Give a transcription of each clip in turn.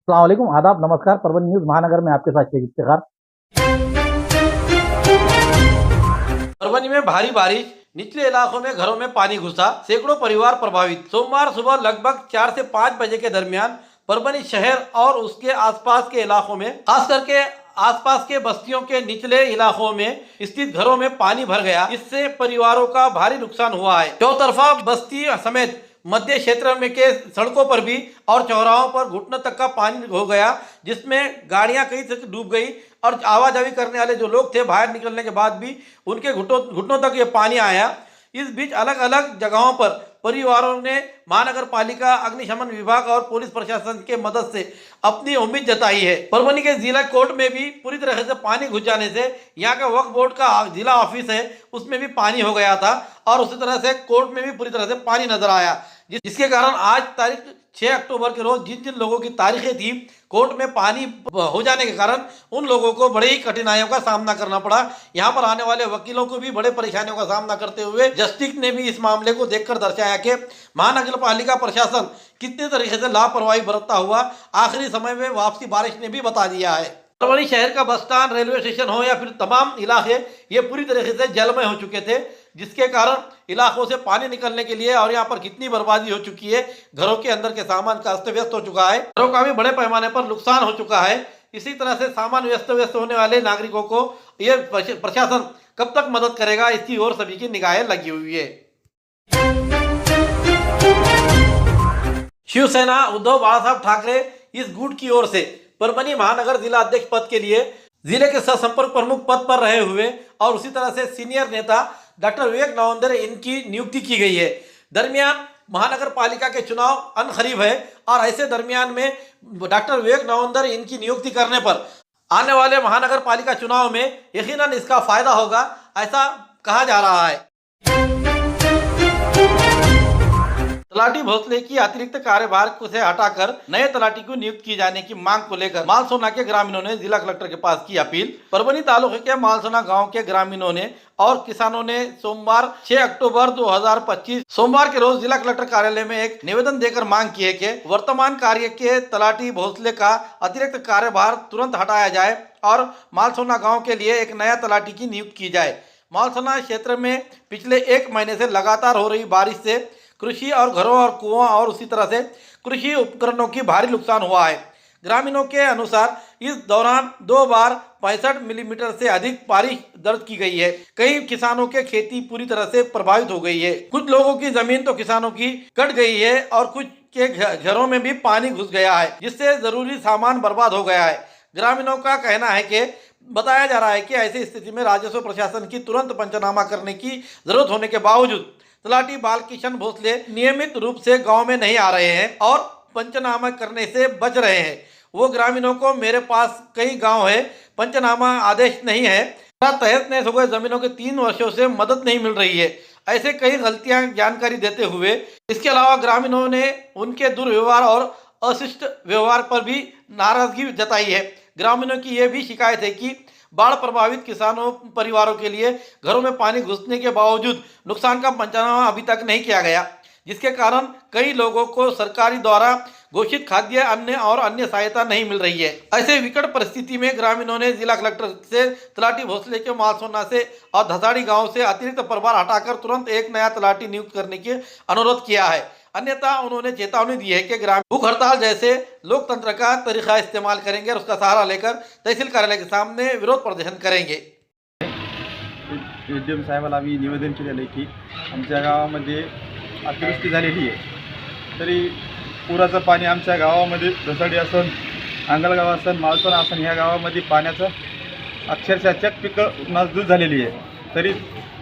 अस्सलाम वालेकुम, आदाब, नमस्कार। परभणी न्यूज़ महानगर में आपके साथ शेख इफ्तिखार। परभणी में भारी बारिश, निचले इलाकों में घरों में पानी घुसा, सैकड़ों परिवार प्रभावित। सोमवार सुबह लगभग 4 से 5 बजे के दरमियान परभणी शहर और उसके आसपास के इलाकों में, खास करके आसपास के बस्तियों के निचले इलाकों में स्थित घरों में पानी भर गया। इससे परिवारों का भारी नुकसान हुआ है। चौतरफा बस्ती समेत मध्य क्षेत्र में के सड़कों पर भी और चौराहों पर घुटनों तक का पानी हो गया, जिसमें गाड़ियां कई तक डूब गई और आवाजाही करने वाले जो लोग थे बाहर निकलने के बाद भी उनके घुटनों तक ये पानी आया। इस बीच अलग अलग जगहों पर परिवारों ने महानगर पालिका, अग्निशमन विभाग और पुलिस प्रशासन के मदद से अपनी उम्मीद जताई है। परभणी के जिला कोर्ट में भी पूरी तरह से पानी घुस जाने से यहाँ का वक्फ बोर्ड का जिला ऑफिस है उसमें भी पानी हो गया था और उसी तरह से कोर्ट में भी पूरी तरह से पानी नजर आया, जिसके कारण आज तारीख 6 अक्टूबर के रोज जिन जिन लोगों की तारीखें थी कोर्ट में पानी हो जाने के कारण उन लोगों को बड़ी ही कठिनाइयों का सामना करना पड़ा। यहाँ पर आने वाले वकीलों को भी बड़े परेशानियों का सामना करते हुए जस्टिस ने भी इस मामले को देखकर दर्शाया कि महानगर पालिका प्रशासन कितने तरीके से लापरवाही बरतता हुआ आखिरी समय में वापसी बारिश ने भी बता दिया है। परभणी शहर का बस स्टैंड, रेलवे स्टेशन हो या फिर तमाम इलाके ये पूरी तरीके से जलमय हो चुके थे, जिसके कारण इलाकों से पानी निकलने के लिए और यहाँ पर कितनी बर्बादी हो चुकी है। घरों के अंदर के सामान का अस्त व्यस्त हो चुका है, घरों का भी बड़े पैमाने पर नुकसान हो चुका है। इसी तरह से सामान व्यस्त व्यस्त होने वाले नागरिकों को ये प्रशासन कब तक मदद करेगा, इसकी ओर सभी की निगाहें लगी हुई है। शिवसेना उद्धव बाळासाहेब ठाकरे इस गुट की ओर से परभणी महानगर जिला अध्यक्ष पद के लिए जिले के संपर्क प्रमुख पद पर रहे हुए और उसी तरह से सीनियर नेता डॉक्टर विवेक नवंदर इनकी नियुक्ति की गई है। दरमियान महानगर पालिका के चुनाव अनकरीब है और ऐसे दरमियान में डॉक्टर विवेक नवंदर इनकी नियुक्ति करने पर आने वाले महानगर पालिका चुनाव में यकीनन इसका फायदा होगा, ऐसा कहा जा रहा है। तलाटी भोसले की अतिरिक्त कार्यभार से हटाकर नए तलाटी को नियुक्त किए जाने की मांग को लेकर मालसोना के ग्रामीणों ने जिला कलेक्टर के पास की अपील। परभणी तालुके के मालसोना गांव के ग्रामीणों ने और किसानों ने सोमवार 6 अक्टूबर 2025 सोमवार के रोज जिला कलेक्टर कार्यालय में एक निवेदन देकर मांग की है कि वर्तमान कार्य के तलाटी भोसले का अतिरिक्त कार्यभार तुरंत हटाया जाए और मालसोना गाँव के लिए एक नया तलाटी की नियुक्ति की जाए। मालसोना क्षेत्र में पिछले 1 महीने से लगातार हो रही बारिश से कृषि और घरों और कुओं और उसी तरह से कृषि उपकरणों की भारी नुकसान हुआ है। ग्रामीणों के अनुसार इस दौरान 2 बार 65 मिलीमीटर से अधिक बारिश दर्ज की गई है। कई किसानों के खेती पूरी तरह से प्रभावित हो गई है। कुछ लोगों की जमीन तो किसानों की कट गई है और कुछ के घरों में भी पानी घुस गया है, जिससे जरूरी सामान बर्बाद हो गया है। ग्रामीणों का कहना है कि बताया जा रहा है कि ऐसी स्थिति में राजस्व प्रशासन की तुरंत पंचनामा करने की जरूरत होने के बावजूद तलाटी बालकिशन भोसले नियमित रूप से गांव में नहीं आ रहे हैं और पंचनामा करने से बच रहे हैं। वो ग्रामीणों को मेरे पास कई गांव है, पंचनामा आदेश नहीं है, तहस हो गए जमीनों के 3 वर्षों से मदद नहीं मिल रही है, ऐसे कई गलतियां जानकारी देते हुए इसके अलावा ग्रामीणों ने उनके दुर्व्यवहार और अशिष्ट व्यवहार पर भी नाराजगी जताई है। ग्रामीणों की यह भी शिकायत है कि बाढ़ प्रभावित किसानों परिवारों के लिए घरों में पानी घुसने के बावजूद नुकसान का पंचनामा अभी तक नहीं किया गया, जिसके कारण कई लोगों को सरकारी द्वारा घोषित खाद्य अन्न और अन्य सहायता नहीं मिल रही है। ऐसे विकट परिस्थिति में ग्रामीणों ने जिला कलेक्टर से तलाटी भोसले के मालसोना से और धसाड़ी गांव से अतिरिक्त प्रभार हटाकर तुरंत एक नया तलाटी नियुक्त करने के अनुरोध किया है। अन्यथा उन्होंने चेतावनी दी है कि ग्रामीण भूख हड़ताल जैसे लोकतंत्र का तरीका इस्तेमाल करेंगे और उसका सहारा लेकर तहसील कार्यालय के सामने विरोध प्रदर्शन करेंगे। एडीएम साहेबाला आम्ही निवेदन केलेलं आहे की आमच्या गावामध्ये अतिवृष्टी झालेली आहे, तरी पुराचं पाणी आमच्या गावामध्ये धसाडी असन, अंगलगाव असन, माळसोना असन ह्या गावामध्ये पाण्याचं अक्षरशः चकपिकं नासधूस झालेली आहे, तरी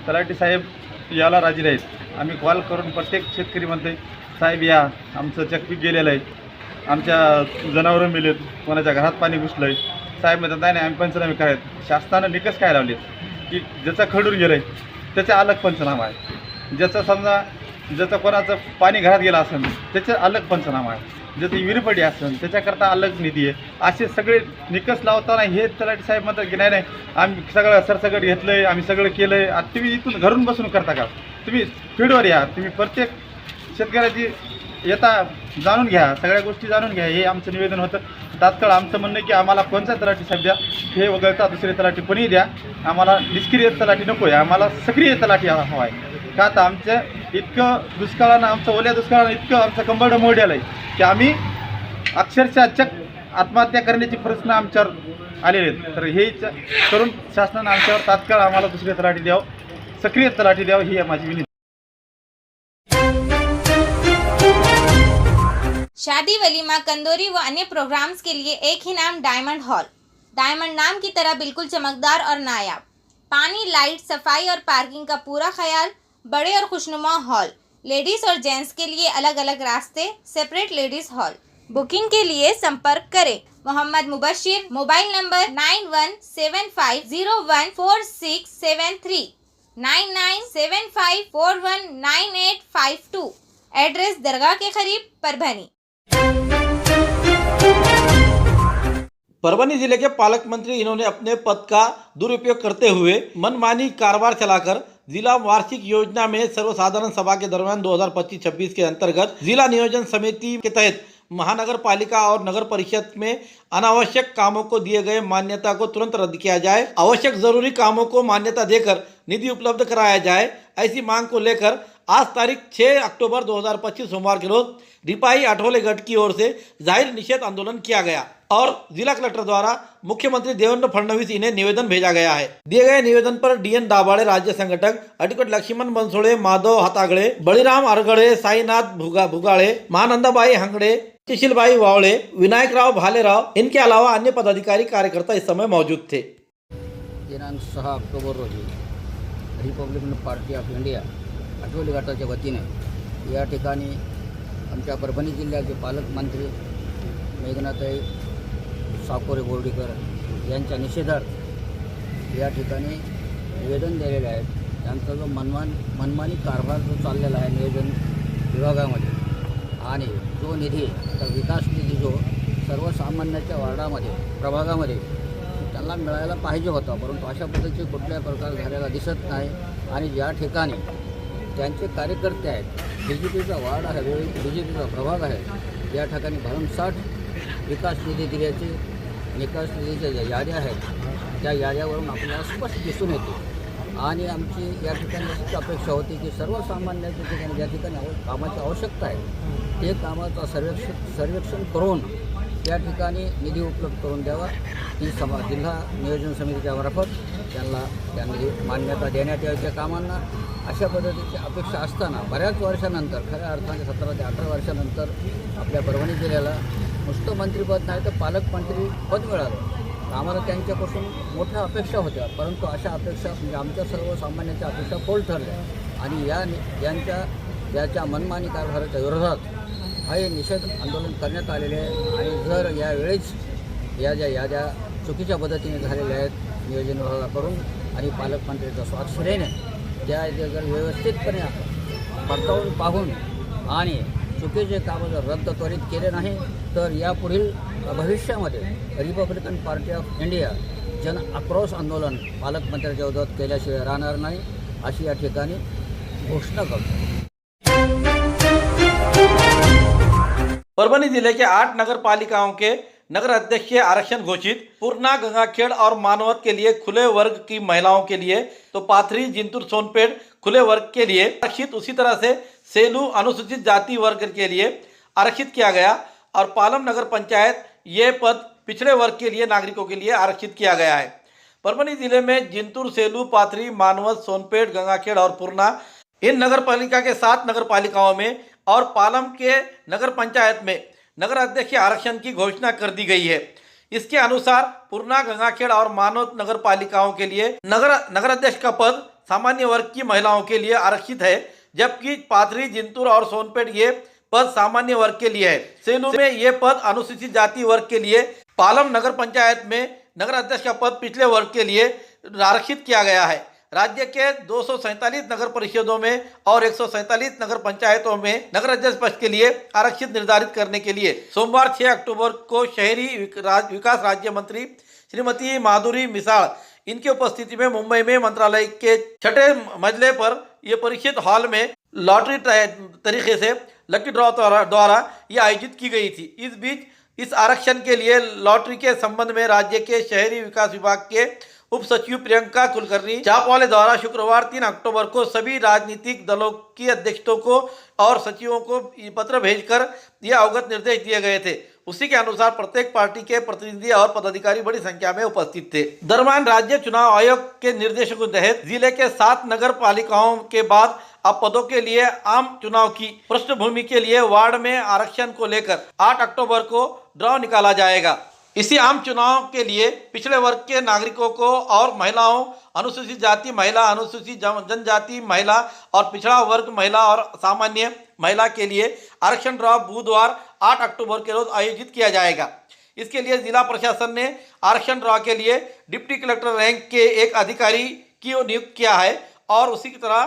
तलाठी साहेब याला राजी नाहीत। आम्ही कॉल करून प्रत्येक शेतकरी म्हणते साहेब या, आमचं चकपीक गेलेलं आहे, आमच्या जनावरं मेलेत, कोणाच्या घरात पाणी घुसलं आहे। साहेब म्हणतात नाही नाही आम्ही पंचनामे करायत। शासनानं निकष काय लावलेत की ज्याचं खडून गेलं आहे त्याचा अलग पंचनामा आहे, ज्याचं समजा ज्याचं कोणाचं पाणी घरात गेलं असेल त्याचा अलग पंचनामा आहे, ज्याचं विहिरीपडी असेल त्याच्याकरता अलग निधी आहे। असे सगळे निकष लावताना हे तलाठी साहेब म्हणतात की नाही नाही आम्ही सगळं सरसकट घेतलं आहे, आम्ही सगळं केलं आहे। आता तुम्ही इथून घरून बसून करता का? तुम्ही फील्डवर या, तुम्ही प्रत्येक शेतकऱ्याची येता जाणून घ्या, सगळ्या गोष्टी जाणून घ्या, हे आमचं निवेदन होतं. तात्काळ आमचं म्हणणं आहे की आम्हाला कोणता तलाठी सध्या हे वगळता दुसरे तलाठी कोणी द्या. आम्हाला निष्क्रिय तलाठी नको आहे, आम्हाला सक्रिय तलाठी हवा आहे. का तर आमचं इतकं दुष्काळानं, आमचं ओल्या दुष्काळानं इतकं आमचं कंबरडं मोडलेलं आहे की आम्ही अक्षरशः आत्महत्या करण्याचे प्रश्न आमच्यावर आलेले आहेत. तर हे करून शासनानं आमच्यावर तात्काळ आम्हाला दुसरे तलाठी द्यावं, सक्रिय तलाठी द्यावं, ही माझी विनंती. शादी वलीमा कंदोरी व अन्य प्रोग्राम्स के लिए एक ही नाम डायमंड हॉल। डायमंड नाम की तरह बिल्कुल चमकदार और नायाब, पानी, लाइट, सफाई और पार्किंग का पूरा ख्याल, बड़े और खुशनुमा हॉल, लेडीज और जेंट्स के लिए अलग अलग रास्ते, सेपरेट लेडीज हॉल। बुकिंग के लिए संपर्क करें Mohammed Mubashir, mobile number 9175014673, 9975419852, address दरगाह के करीब परभनी। परभनी जिले के पालक मंत्री इन्होंने अपने पद का दुरुपयोग करते हुए मनमानी कारोबार चलाकर जिला वार्षिक योजना में सर्वसाधारण सभा के दरमियान 2025-26 के अंतर्गत जिला नियोजन समिति के तहत महानगर पालिका और नगर परिषद में अनावश्यक कामों को दिए गए मान्यता को तुरंत रद्द किया जाए, आवश्यक जरूरी कामों को मान्यता देकर निधि उपलब्ध कराया जाए। ऐसी मांग को लेकर आज तारीख 6 अक्टूबर 2025 सोमवार के रोज रिपाई आठवले गढ़ की ओर से जाहिर निषेध आंदोलन किया गया और जिला कलेक्टर द्वारा मुख्यमंत्री देवेंद्र फडणवीस इन्हें निवेदन भेजा गया है। दिए गए निवेदन पर डीएन दाभाडे राज्य संगठक, एडवोकेट लक्ष्मण बनसोडे, माधव हातागळे, बळीराम अरगडे, साईनाथ भुगाळे, महानंदाबाई हंगडे, सुशीलबाई वावळे, विनायकराव भालेराव, इनके अलावा अन्य पदाधिकारी कार्यकर्ता इस समय मौजूद थे। दिनांक 6 ऑक्टोबर रोजी Republican party of India Athawale गटाच्या वतीने या ठिकाणी आमच्या परभणी जिल्ह्याचे पालकमंत्री मेघनाताई साकोरे बोर्डीकर यांच्या निषेधार्थ या ठिकाणी निवेदन दिलेले आहे। त्यांचा जो मनमानी कारभार जो चाललेला आहे नियोजन विभागामध्ये आणि जो निधी विकास निधी जो सर्वसामान्याच्या वार्डामध्ये प्रभागामध्ये त्यांना मिळायला पाहिजे होता, परंतु अशा पद्धतीचे कुठल्याही प्रकार झालेला दिसत नाही। आणि ज्या ठिकाणी त्यांचे कार्यकर्ते आहेत, BJPचा वार्ड आहे, BJPचा प्रभाग आहे, या ठिकाणी भरमसाठ विकास निधी दिल्याचे निकास निधीच्या ज्या याद्या आहेत त्या याद्यावरून आपल्याला स्पष्ट दिसून येते। आणि आमची या ठिकाणी अशी अपेक्षा होती की सर्वसामान्यांच्या ठिकाणी ज्या ठिकाणी कामाची आवश्यकता आहे ते कामाचं सर्वेक्षण करून या ठिकाणी निधी उपलब्ध करून द्यावा, ही जिल्हा नियोजन समितीच्या मार्फत त्या निधी मान्यता देण्यात यावी त्या कामांना। अशा पद्धतीची अपेक्षा असताना बऱ्याच वर्षानंतर, खऱ्या अर्थाने 17 ते 18 वर्षानंतर आपल्या परभणी जिल्ह्याला नुसतं मंत्रिपद नाही तर पालकमंत्री पद मिळालं। आम्हाला त्यांच्यापासून मोठ्या अपेक्षा होत्या, परंतु अशा अपेक्षा म्हणजे आमच्या सर्वसामान्यांच्या अपेक्षा फोल ठरल्या आणि याच्या मनमानी कारभाराच्या विरोधात हे निषेध आंदोलन करण्यात आलेले आहे। आणि जर यावेळेस या ज्या याद्या चुकीच्या पद्धतीने झालेल्या आहेत नियोजन विभागाकडून आणि पालकमंत्र्यांच्या स्वाक्षरीने त्या जर व्यवस्थितपणे पडताळून पाहून आणि चुकीचे कामं जर रद्द त्वरित केले नाही तर यापुढील भविष्यामध्ये रिपब्लिकन पार्टी ऑफ इंडिया जन आक्रोश आंदोलन पालकमंत्र्यांच्या विरोधात केल्याशिवाय राहणार नाही, अशी या ठिकाणी घोषणा करतो। परभनी जिले के 8 नगर पालिकाओं के नगर अध्यक्ष आरक्षण घोषित। पूर्णा, गंगाखेड़ और मानवत के लिए खुले वर्ग की महिलाओं के लिए तो पाथरी, जिंतूर, सोनपेट खुले वर्ग के लिए आरक्षित। उसी तरह से सेलू अनुसूचित जाति वर्ग के लिए आरक्षित किया गया और पालम नगर पंचायत ये पद पिछड़े वर्ग के लिए नागरिकों के लिए आरक्षित किया गया है। परभनी जिले में जिंतूर, सेलू, पाथरी, मानवत, सोनपेट, गंगाखेड़ और पूर्णा इन नगर पालिका के 7 नगर पालिकाओं में और पालम के नगर पंचायत में नगर अध्यक्ष आरक्षण की घोषणा कर दी गई है। इसके अनुसार पूर्णा, गंगाखेड़ और मानवत नगर पालिकाओं के लिए नगर अध्यक्ष का पद सामान्य वर्ग की महिलाओं के लिए आरक्षित है, जबकि पाथरी, जिंतूर और सोनपेट ये पद सामान्य वर्ग के लिए है। सेलू में ये पद अनुसूचित जाति वर्ग के लिए, पालम नगर पंचायत में नगर अध्यक्ष का पद पिछले वर्ग के लिए आरक्षित किया गया है। राज्य के 247 नगर परिषदों में और 147 नगर पंचायतों में नगर अध्यक्ष पद के लिए आरक्षित निर्धारित करने के लिए सोमवार 6 अक्टूबर को शहरी विकास राज्य मंत्री श्रीमती माधुरी मिसाळ इनकी उपस्थिति में मुंबई में मंत्रालय के 6ठे मजले पर ये परिषद हॉल में लॉटरी तरीके से लकी ड्रॉ द्वारा ये आयोजित की गई थी। इस बीच इस आरक्षण के लिए लॉटरी के संबंध में राज्य के शहरी विकास विभाग के उप सचिव प्रियंका कुलकर्णी चापवाले द्वारा शुक्रवार 3 अक्टूबर को सभी राजनीतिक दलों की अध्यक्षों को और सचिवों को पत्र भेजकर यह अवगत निर्देश दिए गए थे। उसी के अनुसार प्रत्येक पार्टी के प्रतिनिधि और पदाधिकारी बड़ी संख्या में उपस्थित थे। दरम्यान राज्य चुनाव आयोग के निर्देशों के तहत जिले के 7 नगर पालिकाओं के बाद अब पदों के लिए आम चुनाव की पृष्ठभूमि के लिए वार्ड में आरक्षण को लेकर 8 अक्टूबर को ड्रॉ निकाला जाएगा। इसी आम चुनाव के लिए पिछड़े वर्ग के नागरिकों को और महिलाओं, अनुसूचित जाति महिला, अनुसूचित जनजाति महिला और पिछड़ा वर्ग महिला और सामान्य महिला के लिए आरक्षण ड्रॉ बुधवार 8 अक्टूबर के रोज आयोजित किया जाएगा। इसके लिए जिला प्रशासन ने आरक्षण ड्रॉ के लिए डिप्टी कलेक्टर रैंक के एक अधिकारी की नियुक्त किया है और उसी की तरह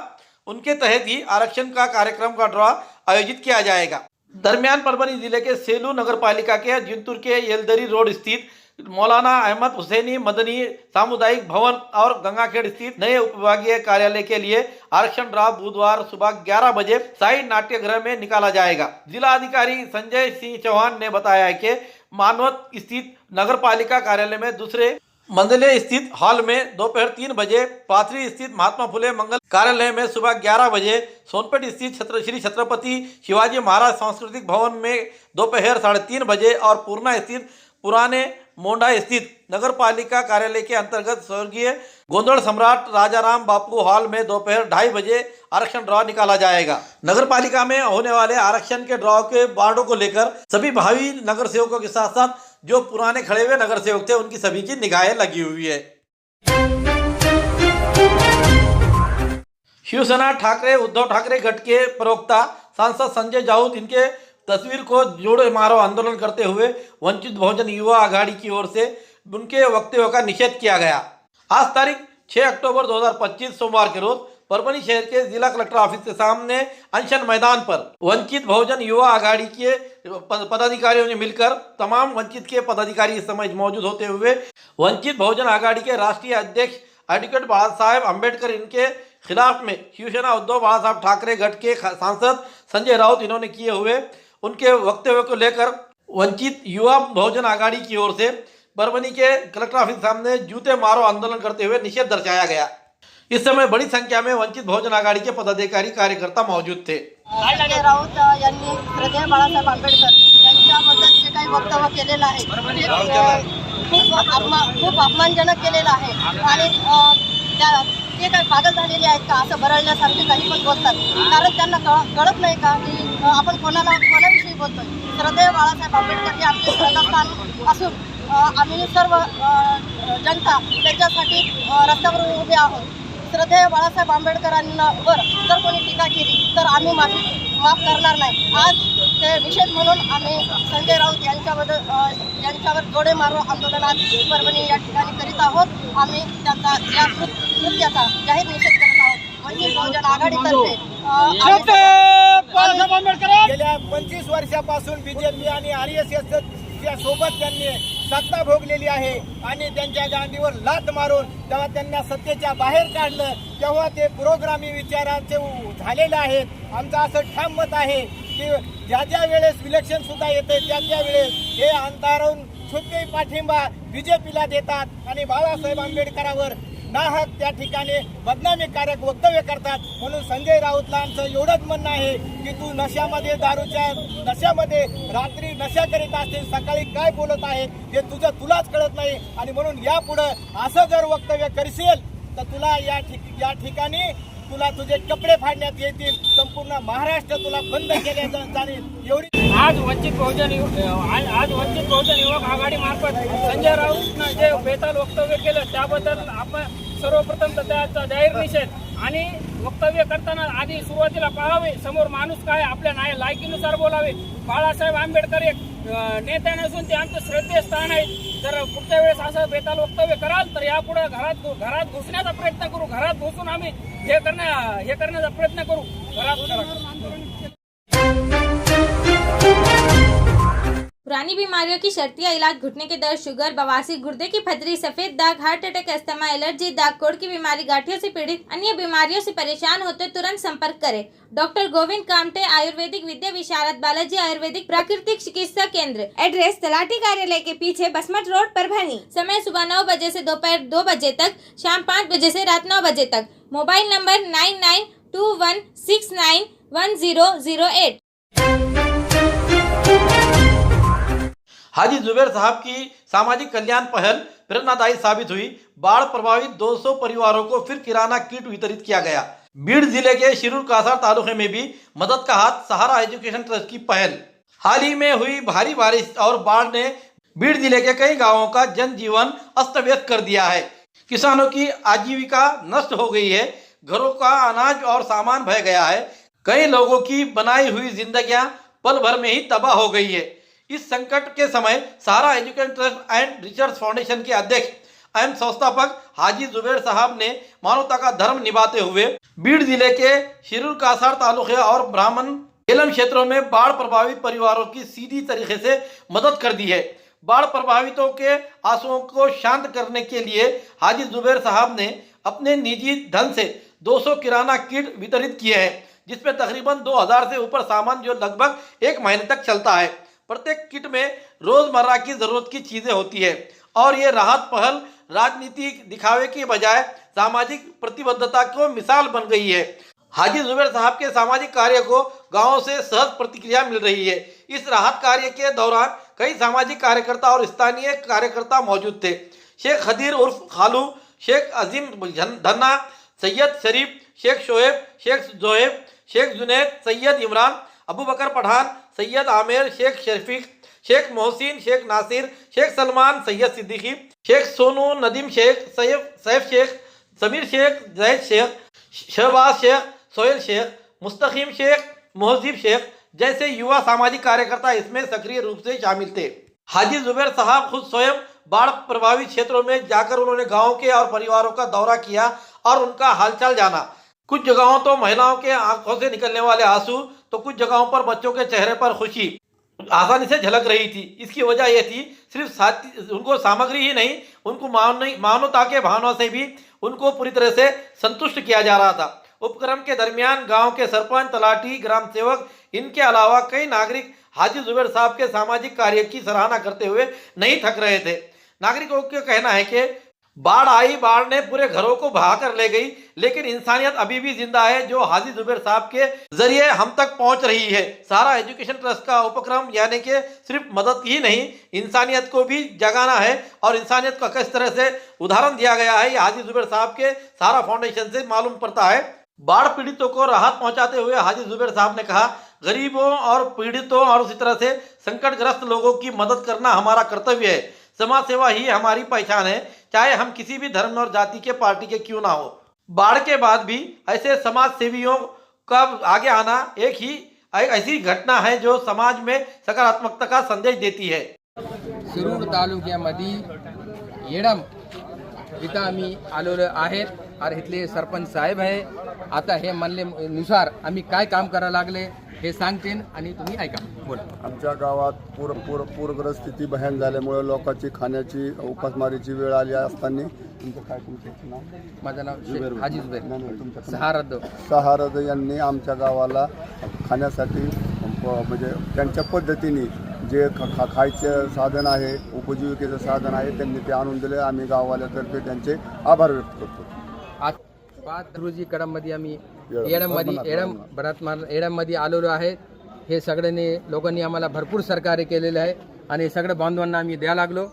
उनके तहत ही आरक्षण का कार्यक्रम का ड्रॉ आयोजित किया जाएगा। दरमियान परभनी जिले के सेलू नगर पालिका के जिंतूर के येलदरी रोड स्थित मौलाना अहमद हुसैनी मदनी सामुदायिक भवन और गंगाखेड़ स्थित नए उपविभागीय कार्यालय के लिए आरक्षण ड्रॉ बुधवार सुबह 11 बजे साई नाट्यगृह में निकाला जाएगा। जिला अधिकारी संजय सिंह चौहान ने बताया कि मानवत स्थित नगर पालिका कार्यालय में, दूसरे मंदले स्थित हॉल में दोपहर 3 बजे, पाथरी स्थित महात्मा फुले मंगल कार्यालय में सुबह 11 बजे, सोनपेट स्थित श्री छत्रपति शिवाजी महाराज सांस्कृतिक भवन में दोपहर 3:30 बजे और पूर्णा स्थित पुराने मोंडा स्थित नगर पालिका कार्यालय के अंतर्गत स्वर्गीय गोंदड़ सम्राट राजाराम बापू हॉल में दोपहर 2:30 बजे आरक्षण ड्रॉ निकाला जाएगा। नगर पालिका में होने वाले आरक्षण के ड्रॉ के वार्डों को लेकर सभी भावी नगर सेवकों के साथ साथ जो पुराने खड़े हुए नगर सेवक थे उनकी सभी की निगाहें लगी हुई है। शिवसेना ठाकरे उद्धव ठाकरे गठ के प्रवक्ता सांसद संजय राउत इनके तस्वीर को जोड़े मारो आंदोलन करते हुए वंचित बहुजन युवा आघाड़ी की ओर से उनके वक्तव्यों का निषेध किया गया। आज तारीख 6 अक्टूबर 2025 सोमवार के रोज परभनी शहर के जिला कलेक्टर ऑफिस के सामने अनशन मैदान पर वंचित बहुजन युवा आघाड़ी के पदाधिकारियों ने मिलकर तमाम वंचित के पदाधिकारी इस समय मौजूद होते हुए वंचित बहुजन आघाड़ी के राष्ट्रीय अध्यक्ष एडवोकेट बाला साहेब अम्बेडकर इनके खिलाफ में शिवसेना उद्धव बाला साहब ठाकरे गठ के सांसद संजय राउत इन्होंने किए हुए उनके वक्तव्य को लेकर वंचित युवा बहुजन आघाड़ी की ओर से परभनी के कलेक्टर ऑफिस सामने जूते मारो आंदोलन करते हुए निषेध दर्शाया गया। इस समय बड़ी संख्या में वंचित बहुजन आघाड़ी के पदाधिकारी कार्यकर्ता मौजूद थे। संजय राऊत यांनी श्रद्धेय बाळासाहेब आंबेडकर यांच्याबद्दल जे काही वक्तव्य केलेलं आहे खूप अपमानजनक केलेलं आहे आणि ते काही पागल झालेले आहेत का असं बरळण्यासारखे काही पण बोलतात। कारण त्यांना कळत नाही का की आपण कोणाविषयी बोलतोय। श्रद्धेय बाळासाहेब आंबेडकर हे आमचे श्रद्धास्थान असून आम्ही सर्व जनता त्यांच्यासाठी रस्त्यावर उभे आहोत। श्रद्धेय बाळासाहेब आंबेडकरांवर जर कोणी टीका केली तर आम्ही माफ करणार नाही। आज ते निषेध म्हणून आम्ही संजय राऊत यांच्यावर जोडे मारो आंदोलनात परभणी या ठिकाणी करीत आहोत। आम्ही त्यांचा या कृत्याचा जाहीर निषेध करत आहोत। वंचित बहुजन आघाडीतर्फे गेल्या 25 वर्षापासून बीजेपी आणि आरएसएसच्या सोबत त्यांनी सत्ता भोगलेली आहे आणि त्यांच्या गांडीवर लाथ मारून जेव्हा त्यांना सत्तेच्या बाहेर काढलं तेव्हा ते पुरोगामी विचाराचे झालेले आहेत। आमचं असं ठाम मत आहे की ज्या वेळेस इलेक्शन सुद्धा येते त्या वेळेस हे अंतरावरून छुपे पाठिंबा बीजेपीला देतात आणि बाळासाहेब आंबेडकरांवर नाहक त्या ठिकाणी बदनामीकारक वक्तव्य करतात। म्हणून संजय राऊतला आमचं एवढंच म्हणणं आहे की तू नशामध्ये दारूच्या नशामध्ये रात्री नशा करीत असते, सकाळी काय बोलत आहे हे तुलाच कळत नाही आणि म्हणून यापुढे असं जर वक्तव्य करशील तर तुला या ठिकाणी तुला तुझे कपडे फाडण्यात येतील। संपूर्ण महाराष्ट्र तुला बंद केले जाईल। एवढी आज वंचित बहुजन युवक आघाडी मार्फत संजय राऊतनं जे बेताल वक्तव्य केलं त्याबद्दल आपण सर्वप्रथम त्याचा जाहीर निषेध आणि वक्तव्य करताना आधी सुरुवातीला पाहावे समोर माणूस काय आपल्या लायकीनुसार बोलावे। बाळासाहेब आंबेडकर एक नेते नसून ते आमचं श्रद्धेय स्थान आहे। जर पुढच्या वेळेस असं बेताल वक्तव्य कराल तर यापुढे घरात घुसण्याचा प्रयत्न करू, घरात घुसून आम्ही हे करण्याचा प्रयत्न करू। पुरानी अन्य बीमारियों की शर्तिया इलाज, घुटने के दर्द, शुगर, बवासीर, गुर्दे की पथरी, सफेद दाग, हार्ट अटैक, अस्थमा, एलर्जी, दाग, कोड़ की बीमारी, गांठियों से पीड़ित अन्य बीमारियों से परेशान होते तुरंत संपर्क करें। डॉक्टर गोविंद कामटे, आयुर्वेदिक विद्या विशारद, बालाजी आयुर्वेदिक प्राकृतिक चिकित्सा केंद्र। एड्रेस तलाटी कार्यालय के पीछे, बसमत रोड, परभणी। समय सुबह 9 बजे से दोपहर 2 बजे तक, शाम 5 बजे से रात 9 बजे तक। Mobile number 9921691008। हाजी जुबैर साहब की सामाजिक कल्याण पहल प्रेरणादायी साबित हुई। बाढ़ प्रभावित 200 परिवारों को फिर किराना किट वितरित किया गया। बीड़ जिले के शिरूर कासार तालुके में भी मदद का हाथ, सहारा एजुकेशन ट्रस्ट की पहल। हाल ही में हुई भारी बारिश और बाढ़ ने बीड़ जिले के कई गांवों का जनजीवन अस्त व्यस्त कर दिया है। किसानों की आजीविका नष्ट हो गई है, घरों का अनाज और सामान बह गया है। कई लोगों की बनाई हुई जिंदगियां पल भर में ही तबाह हो गई है। इस संकट के समय Sahara education trust and research foundation के अध्यक्ष एवं संस्थापक हाजी जुबैर साहब ने मानवता का धर्म निभाते हुए बीड़ जिले के शिरूर कासार तालुके और ब्राह्मण एलम क्षेत्रों में बाढ़ प्रभावित परिवारों की सीधी तरीके से मदद कर दी है। बाढ़ प्रभावितों के आंसुओं को शांत करने के लिए हाजी जुबैर साहब ने अपने निजी धन से 200 किराना किट वितरित किए हैं, जिसमें तकरीबन 2000 से ऊपर सामान जो लगभग 1 महीने तक चलता है। प्रत्येक किट में रोजमर्रा की जरूरत की चीजें होती है और ये राहत पहल राजनीतिक दिखावे की बजाय सामाजिक प्रतिबद्धता को मिसाल बन गई है। हाजी जुबैर साहब के सामाजिक कार्य को गांवों से सहज प्रतिक्रिया मिल रही है। इस राहत कार्य के दौरान कई सामाजिक कार्यकर्ता और स्थानीय कार्यकर्ता मौजूद थे। शेख खदीर उर्फ खालू, शेख अजीम धन्ना, सैयद शरीफ, शेख शोएब, शेख जोहेब, शेख जुनैद, सैयद इमरान, अबू बकर पठान, सैयद आमिर, शेख शफीक, शेख मोहसिन, शेख नासिर, शेख सलमान, सैयद सिद्दीकी, शेख सोनू, नदीम शेख, सैफ शेख, समीर शेख, जैद शेख, शहबाज शेख, सोहेल शेख, मुस्तकीम शेख, मोहजीब शेख जैसे युवा सामाजिक कार्यकर्ता इसमें सक्रिय रूप से शामिल थे। हाजी जुबैर साहब खुद स्वयं बाढ़ प्रभावित क्षेत्रों में जाकर उन्होंने गाँव के और परिवारों का दौरा किया और उनका हालचाल जाना। कुछ जगहों तो महिलाओं के आंखों से निकलने वाले आंसू तो कुछ जगहों पर बच्चों के चेहरे पर खुशी आसानी से झलक रही थी। इसकी वजह यह थी सिर्फ उनको सामग्री ही नहीं, उनको मानवता के भावना से भी उनको पूरी तरह से संतुष्ट किया जा रहा था। उपक्रम के दरमियान गांव के सरपंच, तलाटी, ग्राम सेवक, इनके अलावा कई नागरिक हाजी जुबैर साहब के सामाजिक कार्य की सराहना करते हुए नहीं थक रहे थे। नागरिकों का कहना है कि बाढ़ आई, बाढ़ ने पूरे घरों को बहा कर ले गई, लेकिन इंसानियत अभी भी जिंदा है जो हाजी जुबैर साहब के जरिए हम तक पहुंच रही है। सहारा एजुकेशन ट्रस्ट का उपक्रम यानी कि सिर्फ मदद ही नहीं, इंसानियत को भी जगाना है और इंसानियत का किस तरह से उदाहरण दिया गया है, ये हाजी जुबैर साहब के सहारा फाउंडेशन से मालूम पड़ता है। बाढ़ पीड़ितों को राहत पहुंचाते हुए हाजी जुबैर साहब ने कहा, गरीबों और पीड़ितों और उसी तरह से संकटग्रस्त लोगों की मदद करना हमारा कर्तव्य है। समाज सेवा ही हमारी पहचान है, चाहे हम किसी भी धर्म और जाति के पार्टी के क्यों ना हो। बाढ़ के बाद भी ऐसे समाज सेवियों का आगे आना एक ऐसी घटना है जो समाज में सकारात्मकता का संदेश देती है। शिरूर तालुक्यामध्ये येडम इथं आम्ही आलेलो आहेत और इथले सरपंच साहेब आहे। आता हे म्हणल्यानुसार आम्ही काय काम करायला लागले हे सांगतील आणि तुम्ही ऐका। बोला। आमच्या गावात पूरग्रस्त स्थिती भयान झाल्यामुळे लोकांची खाण्याची उपासमारीची वेळ आली असताना तुमचं काय तुमचं नाव? माझं नाव हाजी जुबैर सहारद यांनी आमच्या गावाला खाण्यासाठी म्हणजे त्यांच्या पद्धतीने जे खायचे साधन आहे, उपजीविकेचं साधन आहे, त्यांनी ते आणून दिले। आम्ही गाववाल्यातर्फे त्यांचे आभार व्यक्त करतो। आज 5 रोजी कडममध्ये आम्ही येडममध्ये आलेलो आहे। हे सगळ्यांनी लोकांनी आम्हाला भरपूर सहकार्य केलेले आहे आणि सगळे बांधवांना आम्ही द्या लागलो।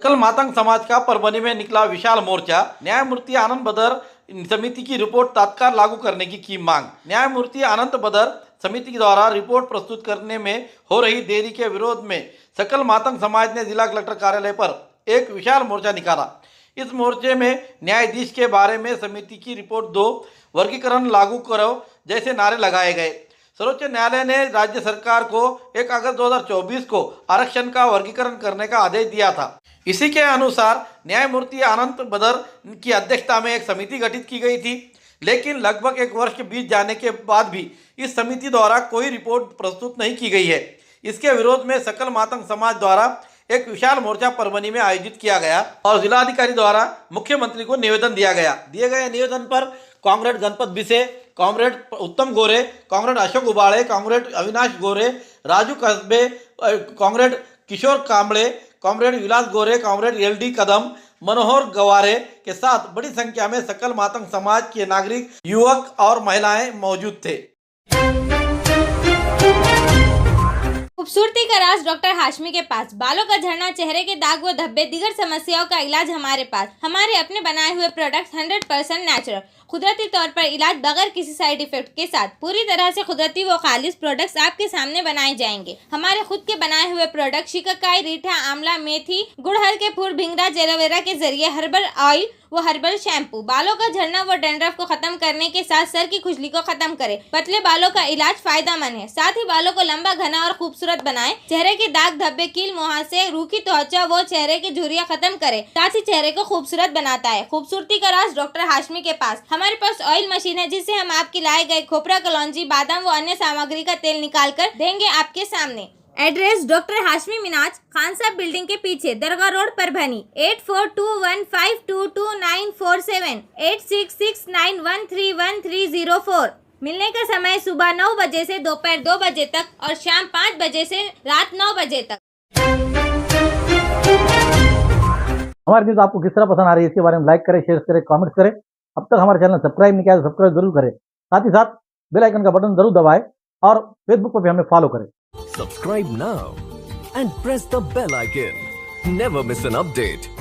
कल मातंग समाज का परभनी में निकला विशाल मोर्चा। न्यायमूर्ति आनंद बदर समिति की रिपोर्ट तत्काल लागू करने की मांग। न्यायमूर्ति आनंद बदर समिति द्वारा रिपोर्ट प्रस्तुत करने में हो रही देरी के विरोध में सकल मातंग समाज ने जिला कलेक्टर कार्यालय पर एक विशाल मोर्चा निकाला। इस मोर्चे में न्यायाधीश के बारे में समिति की रिपोर्ट दो, वर्गीकरण लागू करो जैसे नारे लगाए गए। सर्वोच्च न्यायालय ने राज्य सरकार को 1 अगस्त 2024 को आरक्षण का वर्गीकरण करने का आदेश दिया था। इसी के अनुसार न्यायमूर्ति आनंद बदर की अध्यक्षता में एक समिति गठित की गई थी, लेकिन लगभग 1 वर्ष के बीत जाने के बाद भी इस समिति द्वारा कोई रिपोर्ट प्रस्तुत नहीं की गई है। इसके विरोध में सकल मातंग समाज द्वारा एक विशाल मोर्चा परभनी में आयोजित किया गया और जिलाधिकारी द्वारा मुख्यमंत्री को निवेदन दिया गया। दिए गए निवेदन पर कॉमरेड गणपत बिसे, कॉमरेड उत्तम गोरे, कॉमरेड अशोक उबाळे, कॉमरेड अविनाश गोरे, राजू कस्बे, कॉमरेड किशोर कांबळे, कॉमरेड विलास गोरे, कॉमरेड LD कदम, मनोहर गवारे के साथ बड़ी संख्या में सकल मातंग समाज के नागरिक, युवक और महिलाएं मौजूद थे। खूबसूरती का राज डॉक्टर हाशमी के पास। बालों का झड़ना, चेहरे के दाग व धब्बे, दीगर समस्याओं का इलाज हमारे पास। हमारे अपने बनाए हुए प्रोडक्ट्स 100% नेचुरल, कुदरती तौर पर इलाज बगैर किसी साइड इफेक्ट के साथ पूरी तरह से कुदरती व खालिश प्रोडक्ट्स आपके सामने बनाए जाएंगे। हमारे खुद के बनाए हुए प्रोडक्ट शिकाकाई, रीठा, आंवला, मेथी, गुड़हल के फूल, भिंगराज, एलोवेरा के जरिए हर्बल ऑयल वो हर्बल शैम्पू बालों का झड़ना व डैंड्रफ को खत्म करने के साथ सर की खुजली को खत्म करे। पतले बालों का इलाज फायदेमंद है, साथ ही बालों को लंबा, घना और खूबसूरत बनाए। चेहरे के दाग, धब्बे, कील, मुहासे, रूखी त्वचा वो चेहरे की झुर्रियां खत्म करे, साथ ही चेहरे को खूबसूरत बनाता है। खूबसूरती का राज डॉक्टर हाशमी के पास। हमारे पास ऑयल मशीन है जिससे हम आपकी लाए गए खोपरा, कलौंजी, बादाम व अन्य सामग्री का तेल निकाल कर देंगे आपके सामने। एड्रेस डॉक्टर हाशमी मिनाज, खान साहब बिल्डिंग के पीछे, दरगाह रोड, परभनी। 8421522947, 8669131304। मिलने का समय सुबह 9 बजे से दोपहर 2 बजे तक और शाम 5 बजे से रात 9 बजे तक। हमारी न्यूज़ आपको किस तरह पसंद आ रही है इसके बारे में लाइक करें, शेयर करें, कमेंट्स करें। अब तक हमारे चैनल सब्सक्राइब नहीं किया तो सब्सक्राइब जरूर करें। साथ ही साथ बेल आइकन का बटन जरूर दबाएं और फेसबुक पर भी हमें फॉलो करें। Subscribe now and press the bell icon. Never miss an update.